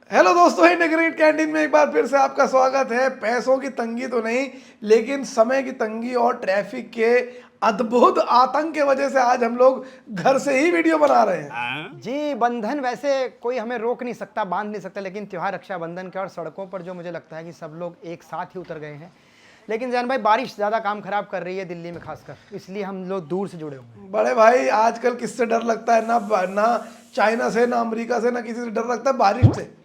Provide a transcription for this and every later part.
Hello दोस्तों, in great canteen में एक बार फिर से आपका स्वागत है। पैसों की तंगी तो नहीं, लेकिन समय की तंगी और ट्रैफिक के अद्भुत आतंक के वजह से आज हम लोग घर से ही वीडियो बना रहे हैं। जी, बंधन वैसे कोई हमें रोक नहीं सकता, बांध नहीं सकता, लेकिन त्योहार रक्षाबंधन का और सड़कों पर जो मुझे लगता है कि सब लोग एक साथ ही उतर गए हैं। लेकिन जैन भाई, बारिश ज़्यादा काम खराब कर रही है दिल्ली में खासकर, इसलिए हम लोग दूर से जुड़े हुए हैं। बड़े भाई, आजकल किससे डर लगता है? ना चाइना से, ना अमेरिका से, ना किसी से डर लगता है, बारिश से।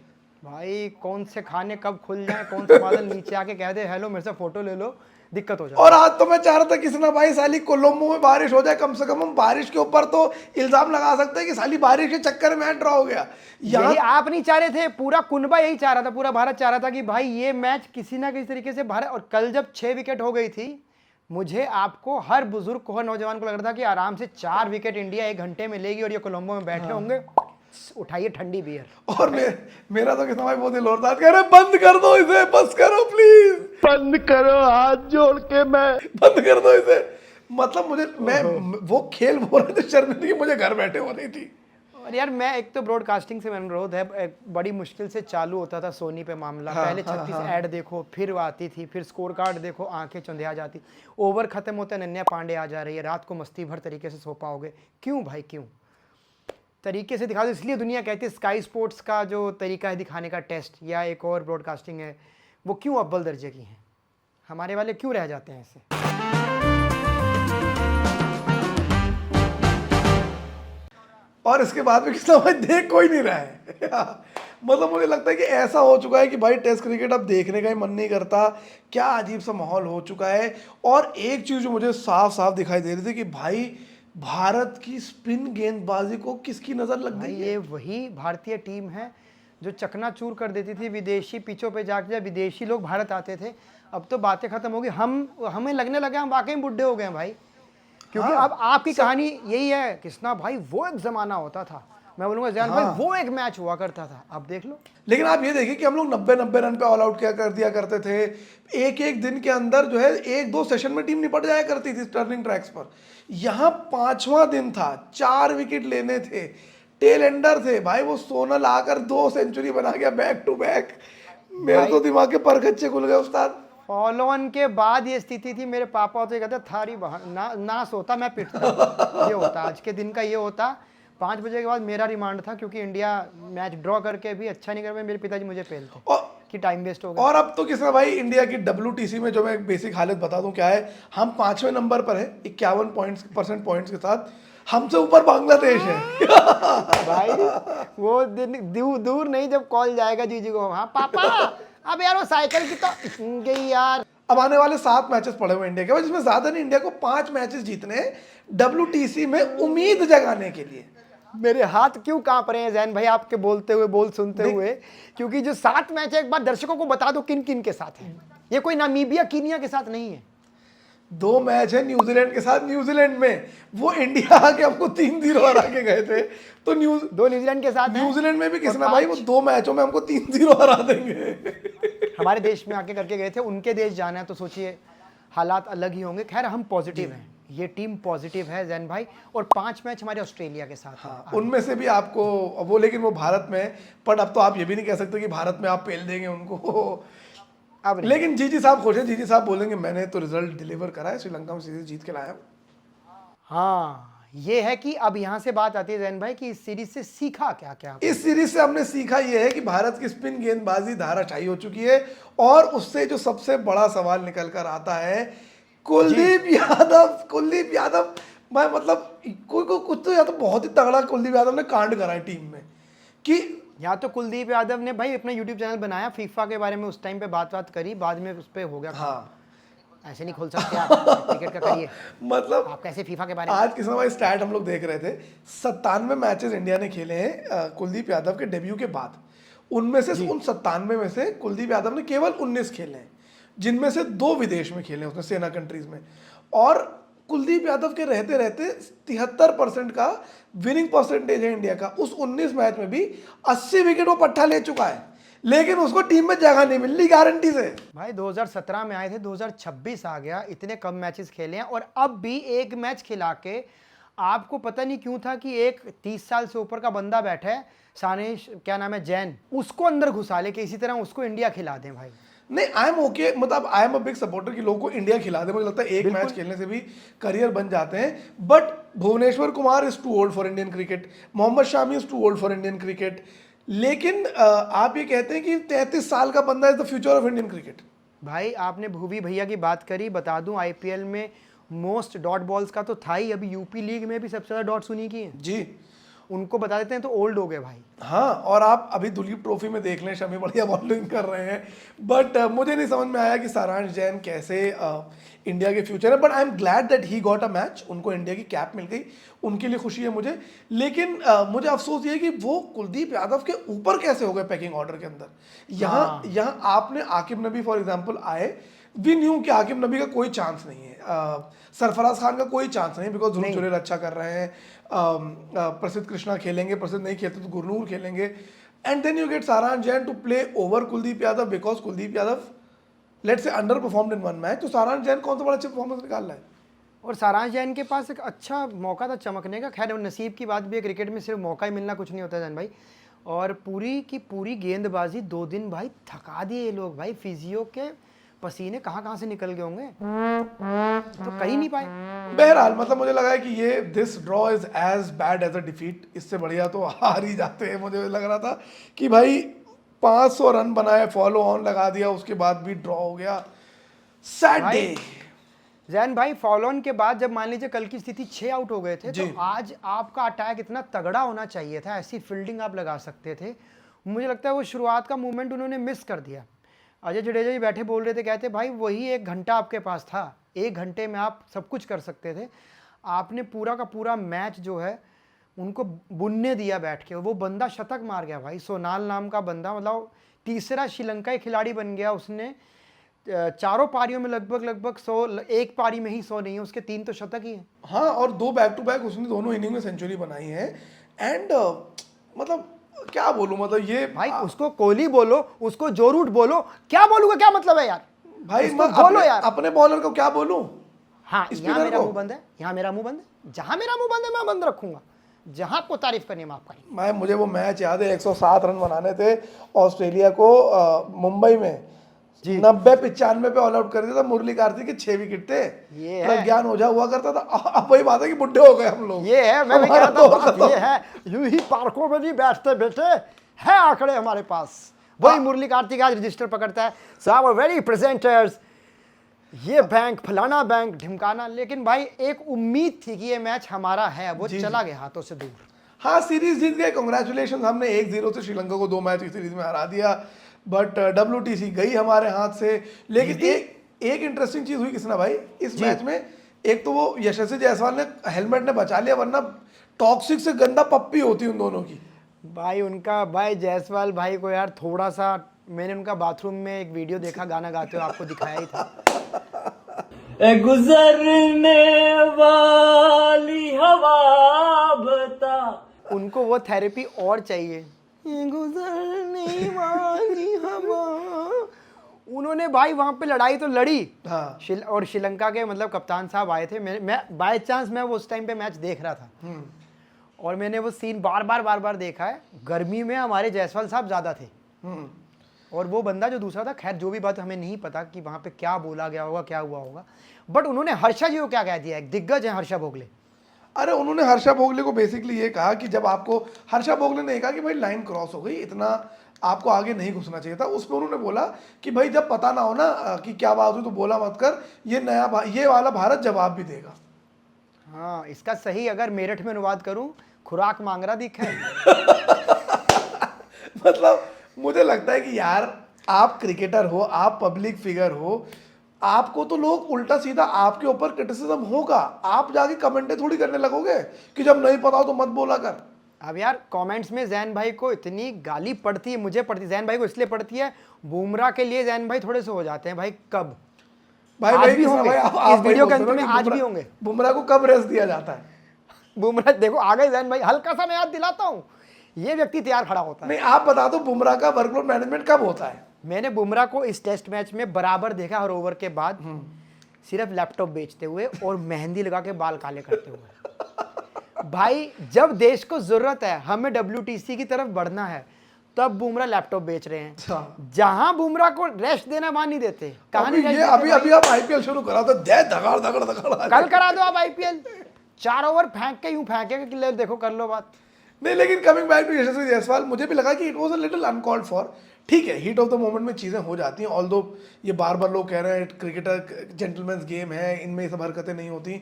भाई कौन से खाने कब खुल जाए, कौन सा बादल नीचे आके कह दे हेलो मेरे से फोटो ले लो, दिक्कत हो जाए। और आज तो मैं चाह रहा था कि ना भाई साली कोलंबो में बारिश हो जाए, कम से कम हम बारिश के ऊपर तो इल्जाम लगा सकते हैं कि साली बारिश के चक्कर में ड्रॉ हो गया। यही आप नहीं चाह रहे थे, पूरा कुनबा यही चाह रहा था, पूरा भारत चाह रहा था कि भाई ये मैच किसी ना किसी तरीके से भारत। और कल जब 6 विकेट हो गई थी, मुझे आपको हर बुजुर्ग को, हर नौजवान को लग रहा था कि आराम से 4 विकेट इंडिया 1 घंटे में लेगी और ये कोलंबो में बैठे होंगे, उठाइए ठंडी बियर। और मेरा तो कितना भाई वो दिल होता है, कह रहे बंद कर दो इसे, बस करो प्लीज, बंद करो, हाथ जोड़ के मैं बंद कर दो इसे। मतलब मैं वो खेल बोल रहे थे, शर्मिंदगी मुझे घर बैठे हो रही थी। और यार मैं, एक तो ब्रॉडकास्टिंग से मेरा अनुरोध है, एक बड़ी मुश्किल से चालू होता था सोनी पे मामला। पहले 36 ऐड देखो, फिर वो आती थी, फिर स्कोर कार्ड देखो, आंखें चंधिया जाती। ओवर खत्म होते नन्या पांडे आ जा रही है, रात को मस्ती भर तरीके से सो पाओगे। क्यों भाई, क्यों तरीके से दिखा दो। इसलिए दुनिया कहती है स्काई स्पोर्ट्स का जो तरीका है दिखाने का, टेस्ट या एक और ब्रॉडकास्टिंग है, वो क्यों अव्वल दर्जे की है। हमारे वाले क्यों रह जाते हैं ऐसे। और इसके बाद भी कितना भाई देख कोई नहीं रहा है। मतलब मुझे लगता है कि ऐसा हो चुका है कि भाई टेस्ट क्रिकेट अब देखने का ही मन नहीं करता। क्या अजीब सा माहौल हो चुका है। और एक चीज जो मुझे साफ साफ दिखाई दे रही थी कि भाई भारत की स्पिन गेंदबाजी को किसकी नजर लग गई है। ये वही भारतीय टीम है जो चकनाचूर कर देती थी विदेशी पिचों पे जाके, जब विदेशी लोग भारत आते थे। अब तो बातें खत्म हो गई, हमें लगने लगे हम वाकई बुड्ढे हो गए हैं भाई। क्योंकि अब आपकी कहानी यही है कृष्णा भाई, वो एक जमाना होता था, मैं बोलूंगा जैन भाई, वो एक मैच हुआ करता था, अब देख लो। लेकिन आप ये देखिए कि हम लोग 90-90 रन पे ऑल आउट क्या कर दिया करते थे। एक एक दिन के अंदर जो है 1-2 सेशन में टीम निपट जाया करती थी टर्निंग ट्रैक्स पर। यहाँ 5वां दिन था, 4 विकेट लेने थे, टेल एंडर थे भाई। वो सोनल आकर 2 सेंचुरी बना गया बैक टू बैक। मेरे तो दिमाग के परखच्चे खुल गए उस्ताद। फॉलो ऑन के बाद ये स्थिति थी। मेरे पापा तो कहते थारी नाश होता, मैं पिटता। ये होता आज के दिन का, ये होता 5 बजे के बाद मेरा रिमांड था, क्योंकि इंडिया मैच ड्रॉ करके भी अच्छा नहीं कर पाए। मेरे पिताजी मुझे पेलते कि टाइम वेस्ट हो गया। और अब तो किसना भाई, इंडिया की WTC में जो मैं बेसिक हालत बता दूं क्या है, हम 5वें नंबर पर है 51% पॉइंट्स के साथ। हमसे ऊपर बांग्लादेश है। भाई वो दिन दूर नहीं, जब कॉल जाएगा जीजी को, हाँ पापा अब यार वो साइकिल की तो गई यार। अब आने वाले 7 मैचेस पड़े हुए इंडिया के, जिसमें ज्यादा नहीं, इंडिया को 5 मैचेस जीतने WTC में उम्मीद जगाने के लिए। मेरे हाथ क्यों कांप रहे हैं जैन भाई आपके बोलते हुए, बोल सुनते हुए, क्योंकि जो 7 मैच है, एक बार दर्शकों को बता दो किन किन के साथ है। ये कोई नामीबिया कीनिया के साथ नहीं है। 2 मैच है न्यूजीलैंड के साथ। न्यूजीलैंड में वो इंडिया आके हमको 3-0 हरा के गए थे। तो 2 न्यूजीलैंड के साथ, न्यूजीलैंड में भी किसना भाई वो 2 मैचों में हमको 3-0 हरा देंगे। हमारे देश में आके करके गए थे। उनके देश जाना है तो सोचिए हालात अलग ही होंगे। खैर हम पॉजिटिव हैं, ये टीम पॉजिटिव है जैन भाई। और 5 मैच हमारे ऑस्ट्रेलिया के साथ हैं। उनमें से भी आपको वो, लेकिन वो भारत में, पर अब तो आप ये भी नहीं कह सकते कि भारत में आप पेल देंगे उनको अब। लेकिन जीजी साहब खुश हैं। जीजी साहब बोलेंगे मैंने तो रिजल्ट डिलीवर करा है, श्रीलंका में सीरीज जीत के लाया। हाँ, ये है कि अब यहाँ से बात आती है जैन भाई कि इस सीरीज से सीखा क्या क्या। इस सीरीज से हमने सीखा यह है कि भारत की स्पिन गेंदबाजी धाराशायी हो चुकी है। और उससे जो सबसे बड़ा सवाल निकल कर आता है, कुलदीप यादव मैं मतलब कोई कुछ तो, या तो बहुत ही तगड़ा कुलदीप यादव ने कांड करा है टीम में कि या तो कुलदीप यादव ने भाई अपना यूट्यूब चैनल बनाया, फीफा के बारे में उस टाइम पे बात करी, बाद में उस पर हो गया। हाँ, ऐसे नहीं खोल सकते आप क्रिकेट का करिए। मतलब आप कैसे फीफा के बारे में। आज किस भाई स्टैट हम लोग देख रहे थे, 97 मैचेस इंडिया ने खेले हैं कुलदीप यादव के डेब्यू के बाद। उनमें से उन 97 में से कुलदीप यादव ने केवल 19 खेले हैं, जिनमें से 2 विदेश में खेले उसने, सेना कंट्रीज में। और कुलदीप यादव के रहते रहते 73% का विनिंग परसेंटेज है इंडिया का। उस 19 मैच में भी 80 विकेट वो पट्टा ले चुका है, लेकिन उसको टीम में जगह नहीं मिल रही गारंटी से। भाई 2017 में आए थे, 2026 आ गया, इतने कम मैचेस खेले हैं और अब भी एक मैच खिला के आपको पता नहीं क्यों था कि एक 30 साल से ऊपर का बंदा बैठा है, सानिश क्या नाम है, जैन, उसको अंदर घुसा ले कि इसी तरह उसको इंडिया खिला दें भाई। नहीं, आई एम ओके, मतलब I am a big supporter कि लोगों को इंडिया खिला दे। मुझे लगता है एक मैच खेलने से भी करियर बन जाते हैं। But Bhuvneshwar Kumar is too old for Indian cricket, Mohammed Shami is too old for Indian cricket. लेकिन आप ये कहते हैं कि 33 साल का बंदा is the future of Indian cricket. भाई आपने भूवी भैया की बात करी, बता दूं आईपीएल में मोस्ट डॉट बॉल्स का तो था ही, अभी यूपी लीग में भी सबसे ज्यादा डॉट्स उन्हीं की हैं। जी, उनको बता देते हैं तो ओल्ड हो गए भाई। हाँ, और आप अभी दुलीप ट्रॉफी में देख लें, शमी बढ़िया बॉलिंग कर रहे हैं। बट मुझे नहीं समझ में आया कि सारांश जैन कैसे इंडिया के फ्यूचर है। But I am glad that he got a match, उनको इंडिया की कैप मिल गई, उनके लिए खुशी है मुझे। लेकिन मुझे अफसोस ये है कि वो कुलदीप यादव के ऊपर कैसे हो गए पैकिंग ऑर्डर के अंदर। यहाँ आपने आकिब नबी फॉर एग्जाम्पल आए, वी न्यू कि आकिब नबी का कोई चांस नहीं है, सरफराज खान का कोई चांस नहीं, बिकॉज ध्रुव चुरेल अच्छा कर रहे हैं, प्रसिद्ध कृष्णा खेलेंगे, प्रसिद्ध नहीं खेलते तो गुरनूर खेलेंगे। And then you get Saransh Jain to play over Kuldeep Yadav, because Kuldeep Yadav let's say underperformed in one match. तो सारांश जैन कौन सा बड़ा अच्छा परफॉर्मेंस निकाल रहा है। और सारांश जैन के पास एक अच्छा मौका था चमकने का। खैर नसीब की बात भी है, क्रिकेट में सिर्फ मौका ही मिलना कुछ नहीं होता जैन भाई। और पूरी की पूरी गेंदबाजी 2 दिन भाई थका दिए ये लोग भाई, फिजियो के पसीने कहाँ से निकल गए होंगे, तो कर ही नहीं पाए। बहरहाल मतलब मुझे लगा है कि ये this draw is as bad as a defeat, इससे बढ़िया तो हार ही जाते हैं। मुझे लग रहा था कि भाई 500 रन बनाए, फॉलो ऑन लगा दिया, उसके बाद भी ड्रॉ हो गया। Sad day. जैन भाई फॉलो ऑन के बाद जब मान लीजिए कल की स्थिति 6 आउट हो गए थे, तो आज आपका अटैक इतना तगड़ा होना चाहिए था, ऐसी फील्डिंग आप लगा सकते थे। मुझे लगता है वो शुरुआत का मूवमेंट उन्होंने मिस कर दिया। अजय जडेजा जी बैठे बोल रहे थे, कहते भाई वही 1 घंटा आपके पास था, 1 घंटे में आप सब कुछ कर सकते थे। आपने पूरा का पूरा मैच जो है उनको बुनने दिया बैठ के। वो बंदा शतक मार गया भाई, सोनाल नाम का बंदा, मतलब तीसरा श्रीलंकाई खिलाड़ी बन गया। उसने 4 पारियों में लगभग 100, एक पारी में ही 100 नहीं है उसके, 3 तो शतक ही है। हाँ, और 2 बैक टू बैक उसने दोनों इनिंग में सेंचुरी बनाई है। एंड मतलब क्या बोलूं, मतलब ये भाई उसको कोहली बोलो, उसको जो रूट बोलो, क्या बोलूंगा, क्या मतलब है यार भाई, मैं बोलो यार, अपने बॉलर को क्या बोलूं। हाँ, यहाँ मेरा मुंह बंद है, यहाँ मेरा मुंह बंद है, जहां मेरा मुंह बंद है मैं बंद रखूंगा, जहां आपको तारीफ करनी है मैं आप करेंगे। मैं मुझे वो मैच याद है, 107 रन बनाने थे ऑस्ट्रेलिया को मुंबई में, 90-95 पे ऑल आउट कर दिया था। मुरली कार्तिक के 6 विकेट थे, ज्ञान ओझा हुआ करता था। अब वही बात है कि बुढ़े हो गए हम लोग। ये है, मैं भी कह रहा था, बात ये है, यूं ही पार्कों में नहीं बैठते बैठे है आंकड़े हमारे पास। वही मुरली कार्तिक आज रजिस्टर पकड़ता है, साहब वेरी प्रेजेंटर्स, ये बैंक फलाना बैंक ढिमकाना। लेकिन भाई एक उम्मीद थी कि ये मैच हमारा है, वो चला गया हाथों से दूर। हाँ, सीरीज जीत गए, कांग्रेचुलेशन। हमने 1-0 से श्रीलंका को 2 मैच की सीरीज में हरा दिया, बट WTC गई हमारे हाथ से। लेकिन एक इंटरेस्टिंग चीज हुई किसना भाई इस मैच में। एक तो वो यशस्वी जायसवाल ने हेलमेट ने बचा लिया, वरना टॉक्सिक से गंदा पप्पी होती उन दोनों की। भाई उनका भाई जायसवाल भाई को यार थोड़ा सा, मैंने उनका बाथरूम में एक वीडियो देखा गाना गाते हुए, आपको दिखाया ही था। गुजरने वाली हवा बता, उनको वो थेरेपी और चाहिए, गुजरने वाली हवा। उन्होंने भाई वहां पे लड़ाई तो लड़ी। हाँ। और श्रीलंका के मतलब कप्तान साहब आए थे, मैं बाय चांस मैं वो उस टाइम पे मैच देख रहा था, और मैंने वो सीन बार बार देखा है। गर्मी में हमारे जायसवाल साहब ज्यादा थे, और वो बंदा जो दूसरा था, खैर जो भी बात, हमें नहीं पता कि वहां पे क्या बोला गया होगा, क्या हुआ होगा। बट उन्होंने हर्षा जी को क्या कह दिया, एक दिग्गज है हर्षा भोगले। अरे उन्होंने हर्षा भोगले को बेसिकली ये कहा कि जब आपको, हर्षा भोगले ने कहा कि भाई लाइन क्रॉस हो गई, इतना आपको आगे नहीं घुसना चाहिए था। उस पर उन्होंने बोला कि भाई जब पता ना हो ना कि क्या बात हुई तो बोला मत कर, ये वाला भारत जवाब भी देगा। हाँ, इसका सही अगर मेरठ में अनुवाद करूं, खुराक मांग रहा दिखे। मतलब मुझे लगता है कि यार आप क्रिकेटर हो, आप पब्लिक फिगर हो, आपको तो लोग उल्टा सीधा आपके ऊपर क्रिटिसिज्म होगा, आप जाके कमेंटें थोड़ी करने लगोगे कि जब नहीं पता हो तो मत बोला कर। अब यार कमेंट्स में जैन भाई को इतनी गाली पड़ती है, मुझे पड़ती है, जैन भाई को इसलिए पड़ती है, बुमराह के लिए जैन भाई थोड़े से हो जाते हैं भाई। कब भाई आज भाई भी होंगे, इस वीडियो के अंत में आज भी होंगे। बुमराह को कब रेस्ट दिया जाता है? बुमराह देखो आ गए जैन भाई, हल्का सा मैं याद दिलाता हूँ, ये व्यक्ति तैयार खड़ा होता है। नहीं, आप बता दो बुमराह का वर्कलोड मैनेजमेंट कब होता है? मैंने बुमराह को इस टेस्ट मैच में बराबर देखा, हर ओवर के बाद सिर्फ लैपटॉप बेचते हुए और मेहंदी लगा के बाल काले करते हुए। भाई जब देश को जरूरत है, हमें WTC की तरफ बढ़ना है, तब बुमराह लैपटॉप बेच रहे हैं। अच्छा। जहां बुमराह को रेस्ट देना वहां नहीं देते। कहानी अभी आप IPL शुरू करा तो दे धगाड़ धगाड़ धगाड़ कल करा दो आप IPL, 4 ओवर फेंक के यूं फेंकेगा कि ले देखो कर लो बात। नहीं, लेकिन कमिंग बैक टू यशस्वी जायसवाल, मुझे भी लगा कि it was a little uncalled for. ठीक है, हीट ऑफ द मोमेंट में चीज़ें हो जाती हैं, ऑल्दो ये बार बार लोग कह रहे हैं क्रिकेटर जेंटलमैन्स गेम है, इनमें ये सब हरकतें नहीं होती।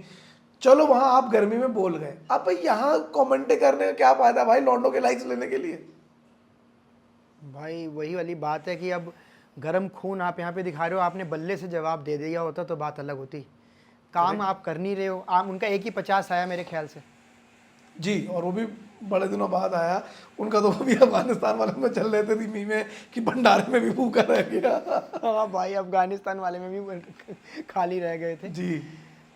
चलो वहाँ आप गर्मी में बोल गए, अब भाई यहाँ कमेंटे करने का क्या फायदा भाई, लॉन्डो के लाइक्स लेने के लिए। भाई वही वाली बात है कि अब गर्म खून आप यहाँ पे दिखा रहे हो, आपने बल्ले से जवाब दे दिया होता तो बात अलग होती। काम आप कर नहीं रहे हो। आप उनका 1 ही 50 आया मेरे ख्याल से जी, और वो भी बड़े दिनों बाद आया उनका। तो वो भी अफगानिस्तान वाले में चल रहे थे रीमी में कि भंडारे में भी भूखा रह गया। हाँ भाई, अफगानिस्तान वाले में भी खाली रह गए थे जी।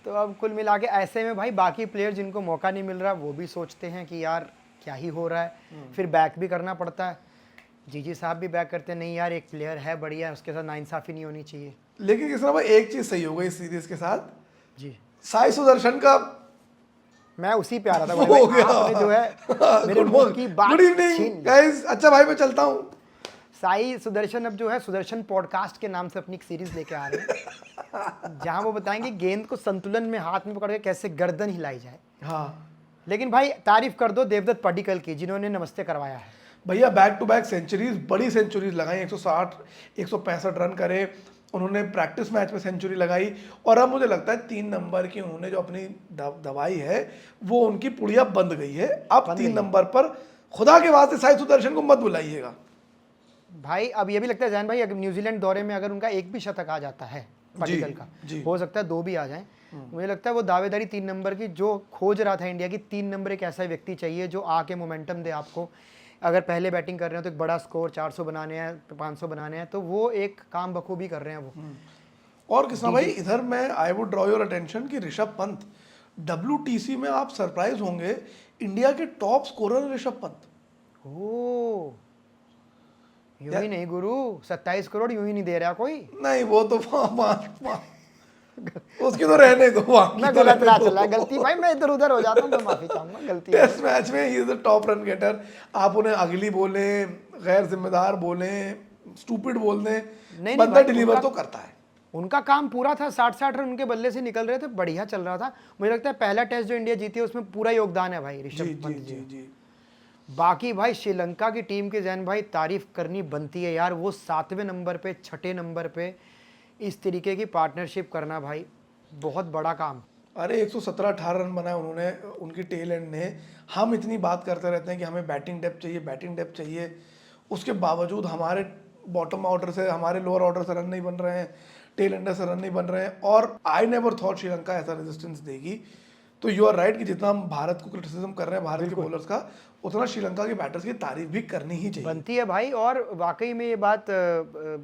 तो अब कुल मिला के ऐसे में भाई बाकी प्लेयर जिनको मौका नहीं मिल रहा वो भी सोचते हैं कि यार क्या ही हो रहा है, फिर बैक भी करना पड़ता है। जीजी साहब भी बैक करते नहीं यार, एक प्लेयर है बढ़िया, उसके साथ नाइंसाफी नहीं होनी चाहिए। लेकिन किस तरह एक चीज़ सही हो गई इस सीरीज के साथ, जी साई सुदर्शन का मैं उसी पे आ रहा था हो भाई, गया। आपने जो है मेरे मुंह की बात गुड इवनिंग छीन ली। गाइस। अच्छा भाई मैं चलता हूँ। साई सुदर्शन अब जो है सुदर्शन पॉडकास्ट के नाम से अपनी एक सीरीज लेके आ रहे हैं जहां वो बताएंगे गेंद को संतुलन में हाथ में पकड़ के कैसे गर्दन हिलाई जाए। हाँ लेकिन भाई तारीफ कर दो देवदत्त पडिक्कल की, जिन्होंने नमस्ते करवाया है। भैया, बैक टू बैक सेंचुरीज, बड़ी सेंचुरीज लगाई, 160 165 रन करे उन्होंने, प्रैक्टिस मैच में सेंचुरी लगाई। और अब मुझे लगता है 3 नंबर की उन्होंने जो अपनी दवाई है वो उनकी पुड़िया बंद गई है। अब 3 नंबर पर खुदा के वास्ते साई सुदर्शन को मत बुलाइएगा भाई। अब ये भी लगता है जैन भाई, अगर न्यूजीलैंड दौरे में अगर उनका एक भी शतक आ जाता है पडिक्कल का, हो सकता है 2 भी आ जाएं, मुझे लगता है वो दावेदारी 3 नंबर की जो खोज रहा था इंडिया की, 3 नंबर एक ऐसा व्यक्ति चाहिए जो आके मोमेंटम दे आपको। अगर पहले बैटिंग कर रहे हो तो एक बड़ा स्कोर 400 बनाने हैं, 500 बनाने हैं, तो वो एक काम बखूबी कर रहे हैं वो। और किसना भाई, इधर मैं I would draw your attention कि ऋषभ पंत WTC में आप सरप्राइज होंगे, इंडिया के टॉप स्कोरर ऋषभ पंत। ओ यूं ही नहीं गुरु, 27 करोड़ यूं ही नहीं दे रहा कोई। नहीं वो तो उसकी तो रहने दो, मैं गलत रहा चला, गलती भाई, मैं इधर उधर हो जाता हूँ, मैं माफी चाहूंगा, गलती है। टेस्ट मैच में he is the top run getter. आप उन्हें अगली बोले, गैर जिम्मेदार बोले, स्टूपिड बोल दें, बंदा डिलीवर तो करता है। उनका काम पूरा था, 60 रन उनके बल्ले से निकल रहे थे, बढ़िया चल रहा था। मुझे लगता है पहला टेस्ट जो इंडिया जीती है उसमें पूरा योगदान है भाई ऋषभ पंत जी। बाकी भाई श्रीलंका की टीम के जैन भाई तारीफ करनी बनती है यार, वो 7वें नंबर पे 6ठे नंबर पे इस तरीके की पार्टनरशिप करना भाई बहुत बड़ा काम। अरे 117-18 रन बनाए उन्होंने, उनकी टेल एंड ने। हम इतनी बात करते रहते हैं कि हमें बैटिंग डेप्थ चाहिए, बैटिंग डेप्थ चाहिए, उसके बावजूद हमारे बॉटम ऑर्डर से, हमारे लोअर ऑर्डर से रन नहीं बन रहे हैं, टेल एंडर से रन नहीं बन रहे हैं। और आई नेवर थॉट श्रीलंका ऐसा रेजिस्टेंस देगी। तो यू आर राइट कि जितना हम भारत को क्रिटिसिज्म कर रहे हैं भारत के बॉलर्स का, उतना श्रीलंका के बैटर्स की तारीफ भी करनी ही चाहिए, बनती है भाई। और वाकई में ये बात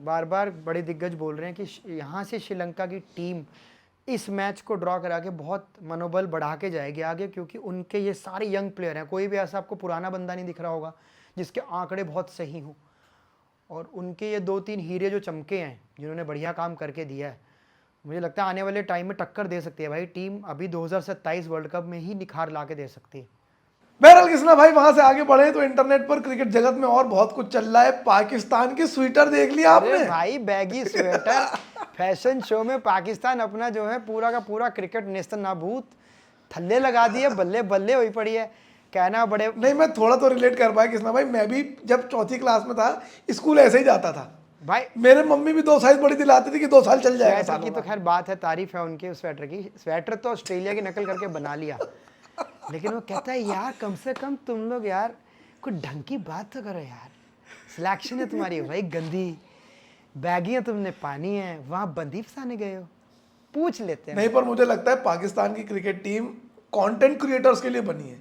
बार बार बड़े दिग्गज बोल रहे हैं कि यहाँ से श्रीलंका की टीम इस मैच को ड्रॉ करा के बहुत मनोबल बढ़ा के जाएगी आगे, क्योंकि उनके ये सारे यंग प्लेयर हैं। कोई भी ऐसा आपको पुराना बंदा नहीं दिख रहा होगा जिसके आंकड़े बहुत सही हों। और उनके ये 2-3 हीरे जो चमके हैं, जिन्होंने बढ़िया काम करके दिया है, मुझे लगता है आने वाले टाइम में टक्कर दे सकती है भाई टीम। अभी 2027 वर्ल्ड कप में ही निखार ला के दे सकती है। बहरहाल किसना भाई, वहां से आगे बढ़े तो इंटरनेट पर क्रिकेट जगत में और बहुत कुछ चल रहा है। पाकिस्तान की स्वेटर देख लिया आपने? अरे भाई बैगी स्वेटर फैशन शो में पाकिस्तान अपना जो है पूरा का पूरा क्रिकेट नेस्ता नाबूद थल्ले लगा दिए, बल्ले बल्ले हुई पड़ी है। कहना बड़े नहीं, मैं थोड़ा तो रिलेट कर पाया किसना भाई। मैं भी जब 4th क्लास में था स्कूल ऐसे ही जाता था भाई। मेरे मम्मी भी 2 साइज बड़ी दिलाती थी कि 2 साल चल जाएगा। स्वेटर की तो खैर बात है, तारीफ है उनके स्वेटर की। स्वेटर तो ऑस्ट्रेलिया की नकल करके बना लिया, लेकिन वो कहता है यार कम से कम तुम लोग यार कुछ ढंग की बात तो करो यार। सिलेक्शन है तुम्हारी भाई गंदी, बैगियां तुमने पानी है, वहां बंदी फसाने गए हो, पूछ लेते हैं। नहीं, पर मुझे लगता है पाकिस्तान की क्रिकेट टीम कंटेंट क्रिएटर्स के लिए बनी है।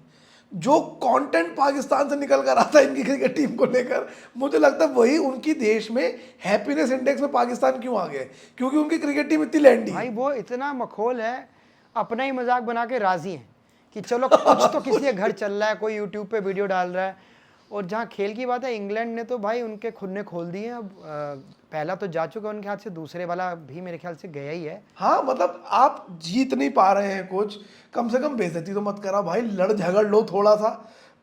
जो कंटेंट पाकिस्तान से निकल कर आता है इनकी क्रिकेट टीम को लेकर, मुझे लगता है वही उनकी देश में हैप्पीनेस इंडेक्स में पाकिस्तान क्यों आ गए, क्योंकि उनकी क्रिकेट टीम इतनी लैंडी भाई। वो इतना मखौल है, अपना ही मजाक बना के राजी है कि चलो कुछ तो किसी के घर चल रहा है, कोई यूट्यूब पे वीडियो डाल रहा है, और जहाँ खेल की बात है, इंग्लैंड ने तो भाई उनके खुद ने खोल दिए हैं। अब पहला तो जा चुका है उनके हाथ से, दूसरे वाला भी मेरे ख्याल से गया ही है। हाँ मतलब आप जीत नहीं पा रहे हैं कोच, कम से कम बेइज्जती तो मत करा भाई, लड़ झगड़ लो थोड़ा सा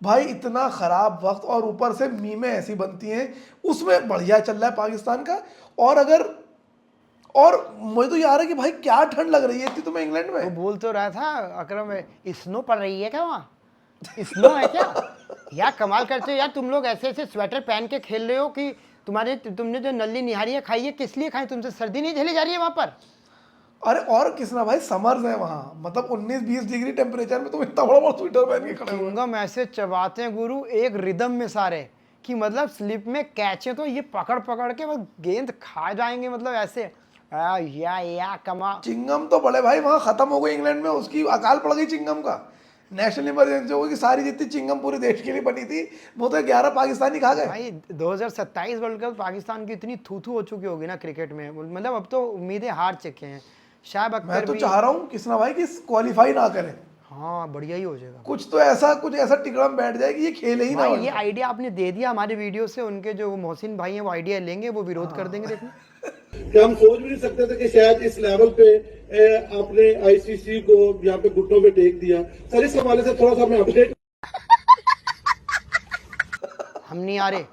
भाई। इतना खराब वक्त, और ऊपर से मीमें ऐसी बनती हैं, उसमें बढ़िया चल रहा है पाकिस्तान का। और अगर, और मुझे तो यार है कि भाई क्या ठंड लग रही है इतनी तुम्हें इंग्लैंड वो में। बोल तो रहा था अकरम, स्नो पड़ रही है क्या वहाँ? स्नो है क्या? यार कमाल करते हो यार तुम लोग, ऐसे ऐसे स्वेटर पहन के खेल रहे हो कि तुमने जो नल्ली निहारियाँ खाई है किस लिए खाई? तुमसे सर्दी नहीं झेली जा रही है वहाँ पर? अरे और किसना भाई, समर्स है वहाँ, मतलब 19-20 डिग्री टेम्परेचर में तुम इतना बड़ा बड़ा स्वेटर पहन के खड़े हो। चिंगम ऐसे चबाते हैं गुरु एक रिदम में सारे, कि मतलब स्लिप में कैचे तो ये पकड़ पकड़ के बस गेंद खा जाएंगे, मतलब ऐसे या कमा। चिंगम तो बड़े भाई वहाँ खत्म हो गई इंग्लैंड में, उसकी अकाल पड़ गई चिंगम का, नेशनल इमरजेंसी हो गई कि सारी जितनी चिंगम पूरे देश के लिए बनी थी वो तो 11 पाकिस्तानी खा गए। भाई 2027 वर्ल्ड कप पाकिस्तान की इतनी थू थू हो चुकी होगी ना क्रिकेट में, मतलब अब तो उम्मीदें हार चुके हैं। शायब मैं अख्तर तो भी, चाह रहा हूँ किसना भाई कि क्वालिफाई ना करें, हाँ बढ़िया ही हो जाएगा। कुछ ऐसा टिकड़म बैठ जाए कि ये खेले ही ना भाई World ये Cup। आइडिया आपने दे दिया हमारे वीडियो से, उनके जो मोहसिन भाई हैं वो आइडिया लेंगे, वो विरोध कर देंगे। देखो कि हम सोच भी नहीं सकते थे कि शायद इस लेवल पे आपने आईसीसी को यहाँ पे घुटनों पे टेक दिया। सर इस हवाले से थोड़ा सा मैं अपडेट, हम नहीं आ रहे,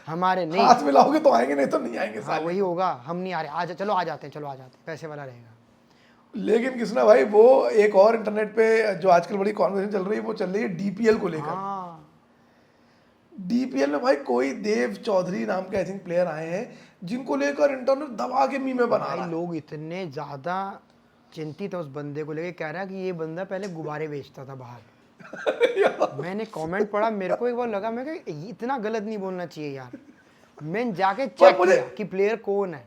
हमारे नहीं। हाथ मिलाओगे तो आएंगे, नहीं तो नहीं आएंगे हाँ साले। वही होगा, हम नहीं आ रहे, आ जा, चलो आ जाते हैं, चलो आ जाते हैं, पैसे वाला रहेगा। लेकिन किसना भाई वो एक और इंटरनेट पे जो आजकल बड़ी कॉन्वर्सेशन चल रही है, वो चल रही है डीपीएल को लेकर। हाँ डीपीएल में भाई कोई देव चौधरी नाम के आई थिंक प्लेयर आए हैं, जिनको लेकर इंटरनेट दबा के मीमे बना रहा भाई है। लोग इतने ज्यादा चिंतित है उस बंदे को लेके, कह रहा है कि ये बंदा पहले गुब्बारे बेचता था बाहर। मैंने कमेंट पढ़ा, मेरे को एक बार लगा, मैं कि इतना गलत नहीं बोलना चाहिए यार। मैंने जाके चेक किया कि प्लेयर कौन है,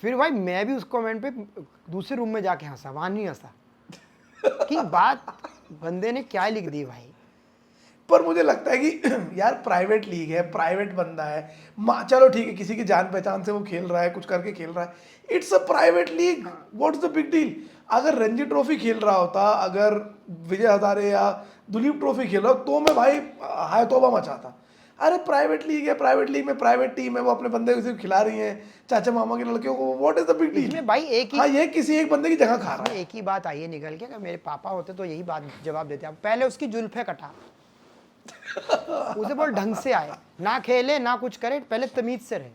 फिर भाई मैं भी उस कमेंट पे दूसरे रूम में जाके हंसा, वहां नहीं हंसा कि बात बंदे ने क्या लिख दी भाई। पर मुझे लगता है कि यार प्राइवेट लीग है, प्राइवेट बंदा है, चलो ठीक है किसी की जान पहचान से वो खेल रहा है, कुछ करके खेल रहा है, it's a private league, what's the big deal. अगर रणजी ट्रॉफी खेल रहा होता, अगर विजय हजारे या दुलीप ट्रॉफी खेल रहा हो, तो मैं भाई हाय तौबा मचाता। अरे प्राइवेट लीग है, प्राइवेट लीग में प्राइवेट टीम है, वो अपने बंदे को सिर्फ खिला रही है, चाचा मामा के लड़कियों को, what is the big deal. इसमें भाई एक ही, हाँ ये किसी एक बंदे की जगह खा रहा है। एक ही बात आई है निकल के, अगर मेरे पापा होते तो यही बात जवाब देते हैं, पहले उसकी जुल्फे कटा, उसे बोल ढंग से आए, ना खेले ना कुछ करे, पहले तमीज से रहे।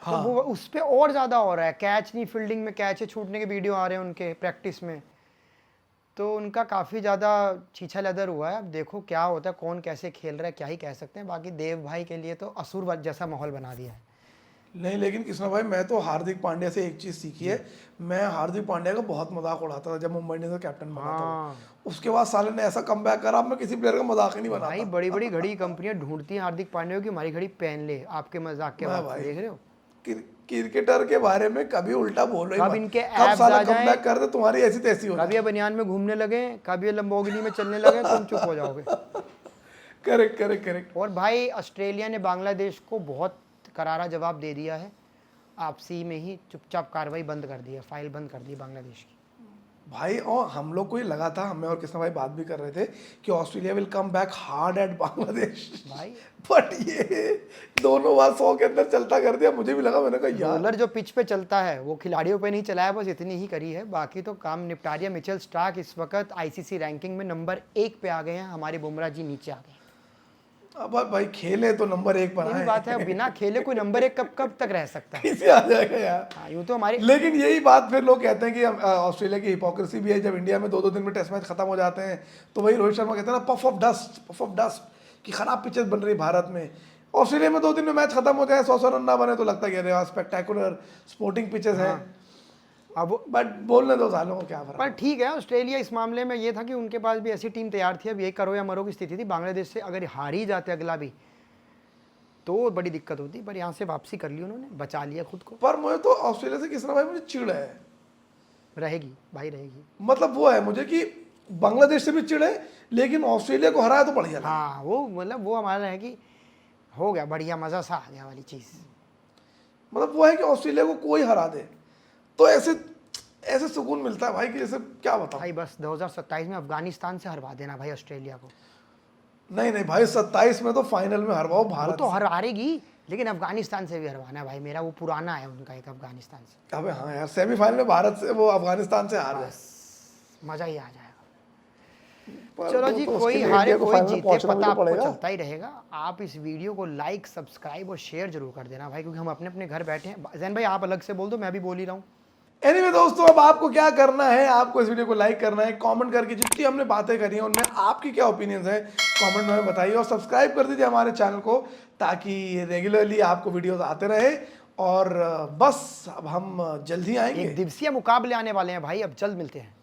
हाँ। तो वो उस पे और ज्यादा हो रहा है, कैच नहीं, फील्डिंग में कैच छूटने के वीडियो आ रहे हैं उनके प्रैक्टिस में, तो उनका काफ़ी ज़्यादा छीछा लेदर हुआ है। अब देखो क्या होता है, कौन कैसे खेल रहा है, क्या ही कह सकते हैं। बाकी देव भाई के लिए तो असुर जैसा माहौल बना दिया है। नहीं लेकिन कृष्णा भाई, मैं तो हार्दिक पांड्या से एक चीज़ सीखी है, मैं हार्दिक पांड्या का बहुत मजाक उड़ाता था जब मुंबई इंडियंस का कैप्टन बना था। उसके बाद साले ने ऐसा कमबैक करा, अब मैं किसी प्लेयर का मजाक ही नहीं बनाता। भाई बड़ी बड़ी घड़ी कंपनियां ढूंढती हैं हार्दिक पांड्या की, हमारी घड़ी पहन ले, आपके मजाक के बाद देख रहे हो। क्रिकेटर के बारे में कभी उल्टा बोल रहे कब इनके कब एब्स साला आ जाएं, कमबैक कर दे, तुम्हारी ऐसी तैसी हो कभी ये बनियान में घूमने लगे, कभी ये लंबोगिनी में चलने लगे, तुम चुप हो जाओगे। Correct correct correct. और भाई ऑस्ट्रेलिया ने बांग्लादेश को बहुत करारा जवाब दे दिया है, आपसी में ही चुपचाप कार्रवाई बंद कर दी है, फाइल बंद कर दी बांग्लादेश की। भाई और हम लोग को ही लगा था, हमें और कृष्णा भाई बात भी कर रहे थे कि Australia will come back hard at Bangladesh भाई बट ये दोनों बार 100 के अंदर चलता कर दिया। मुझे भी लगा, मैंने कहा यार बॉलर जो पिच पे चलता है वो खिलाड़ियों पे नहीं चलाया, बस इतनी ही करी है, बाकी तो काम निपटा दिया। मिचेल स्टार्क इस वक्त आईसीसी रैंकिंग में नंबर 1 पे आ गए हैं, हमारे बुमराह जी नीचे आ गए। अब भाई खेले तो नंबर 1 पर यही आए, बात है, बिना खेले कोई नंबर 1 कब तक रह सकता है। कैसे आ जाएगा यार। हाँ, यूं तो हमारे, लेकिन यही बात फिर लोग कहते हैं कि ऑस्ट्रेलिया की हिपोक्रेसी भी है, जब इंडिया में 2-2 दिन में टेस्ट मैच खत्म हो जाते हैं तो वही रोहित शर्मा कहते हैं ना, पफ ऑफ डस्ट की खराब पिचेस बन रही भारत में। ऑस्ट्रेलिया में 2 दिन में मैच खत्म हो जाए, 100 रन ना बने तो लगता है कि स्पेक्टेकुलर स्पोर्टिंग पिचेस हैं। अब बट बोलने दो सालों को क्या फर्क। पर ठीक है, ऑस्ट्रेलिया इस मामले में ये था कि उनके पास भी ऐसी टीम तैयार थी, अब ये करो या मरो की स्थिति थी। बांग्लादेश से अगर हार ही जाते अगला भी तो बड़ी दिक्कत होती, पर यहाँ से वापसी कर ली उन्होंने, बचा लिया खुद को। पर मुझे तो ऑस्ट्रेलिया से किसना भाई मुझे चिढ़ है, रहेगी भाई रहेगी। मतलब वो है मुझे कि बांग्लादेश से भी चिढ़ है, लेकिन ऑस्ट्रेलिया को हराया तो बढ़िया लगा। हाँ वो मतलब वो हमारा है कि हो गया बढ़िया, मज़ा सा आ गया वाली चीज़। मतलब वो है कि ऑस्ट्रेलिया को कोई हरा दे तो ऐसे सुकून मिलता है भाई कि जैसे क्या बताऊं भाई बस 2027 में अफगानिस्तान से हरवा देना भाई ऑस्ट्रेलिया को। नहीं नहीं भाई, 27 में तो फाइनल में हरवाओ वो भारत तो हारेगी, लेकिन अफगानिस्तान से भी हरवाना है भाई, मेरा वो पुराना है उनका एक अफगानिस्तान से, से। अबे हाँ यार, सेमीफाइनल में भारत से, वो अफगानिस्तान से हार गए। मजा ही आ जाएगा। पर चलो वो जी, तो उसके कोई लिए हारे इंडिया को कोई फाइनल में जीते, पहुंचना भी पता तो आपको पड़ेगा। चलता ही रहेगा। आप इस वीडियो को लाइक, सब्सक्राइब और शेयर जरूर कर देना भाई, क्योंकि हम अपने अपने घर बैठे हैं। जैन भाई आप अलग से बोल दो, मैं भी बोल ही रहा हूँ। एनीवे दोस्तों, अब आपको क्या करना है, आपको इस वीडियो को लाइक करना है, कमेंट करके जितनी हमने बातें करी हैं उनमें आपकी क्या ओपिनियंस है कमेंट में हमें बताइए, और सब्सक्राइब कर दीजिए हमारे चैनल को, ताकि रेगुलरली आपको वीडियोस आते रहे। और बस अब हम जल्द ही आएंगे। एक दिवसीय मुकाबले आने वाले हैं भाई, अब जल्द मिलते हैं।